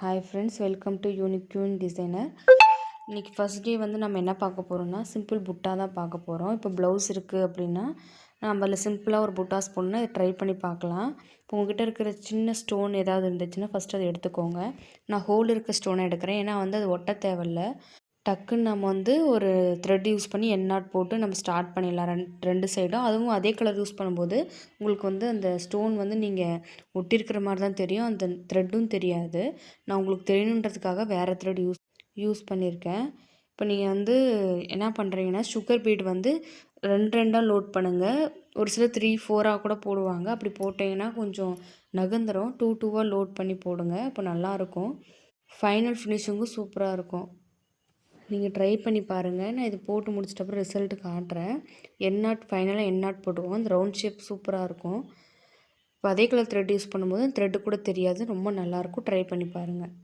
Hi friends, welcome to unique designer. இன்றைக்கி first day வந்து நம்ம என்ன பார்க்க போகிறோம்னா சிம்பிள் புட்டா தான் பார்க்க போகிறோம். இப்போ ப்ளவுஸ் இருக்குது அப்படின்னா நம்ம அதில் சிம்பிளாக ஒரு புட்டாஸ் போடணும்னா இதை ட்ரை பண்ணி பார்க்கலாம். இப்போ உங்ககிட்ட இருக்கிற சின்ன ஸ்டோன் ஏதாவது இருந்துச்சுன்னா ஃபஸ்ட்டு அதை எடுத்துக்கோங்க. நான் ஹோல் இருக்க ஸ்டோனை எடுக்கிறேன், ஏன்னா வந்து அது ஒட்ட தேவையில்ல. டக்குன்னு நம்ம வந்து ஒரு த்ரெட் யூஸ் பண்ணி எண்ணாட் போட்டு நம்ம ஸ்டார்ட் பண்ணிடலாம் ரெண்டு சைடும். அதுவும் அதே கலர் யூஸ் பண்ணும்போது உங்களுக்கு வந்து அந்த ஸ்டோன் வந்து நீங்கள் ஒட்டியிருக்கிற மாதிரி தான் தெரியும், அந்த த்ரெட்டும் தெரியாது. நான் உங்களுக்கு தெரியணுன்றதுக்காக வேறு த்ரெட் யூஸ் பண்ணியிருக்கேன். இப்போ நீங்கள் வந்து என்ன பண்ணுறீங்கன்னா சுகர் பீட் வந்து ரெண்டாக லோட் பண்ணுங்கள். ஒரு சில 3-4 கூட போடுவாங்க. அப்படி போட்டிங்கன்னா கொஞ்சம் நகர்ந்துடும். 2-2 லோட் பண்ணி போடுங்க, அப்போ நல்லாயிருக்கும். ஃபைனல் ஃபினிஷிங்கும் சூப்பராக இருக்கும். நீங்கள் ட்ரை பண்ணி பாருங்கள். நான் இது போட்டு முடிச்சிட்டப்பறம் ரிசல்ட்டு காட்டுறேன். ஃபைனலாக எண்ணாட் போட்டுக்குவோம். அந்த ரவுண்ட் ஷேப் சூப்பராக இருக்கும். இப்போ அதே கலர் த்ரெட் யூஸ் பண்ணும்போது த்ரெட்டு கூட தெரியாது, ரொம்ப நல்லாயிருக்கும். ட்ரை பண்ணி பாருங்கள்.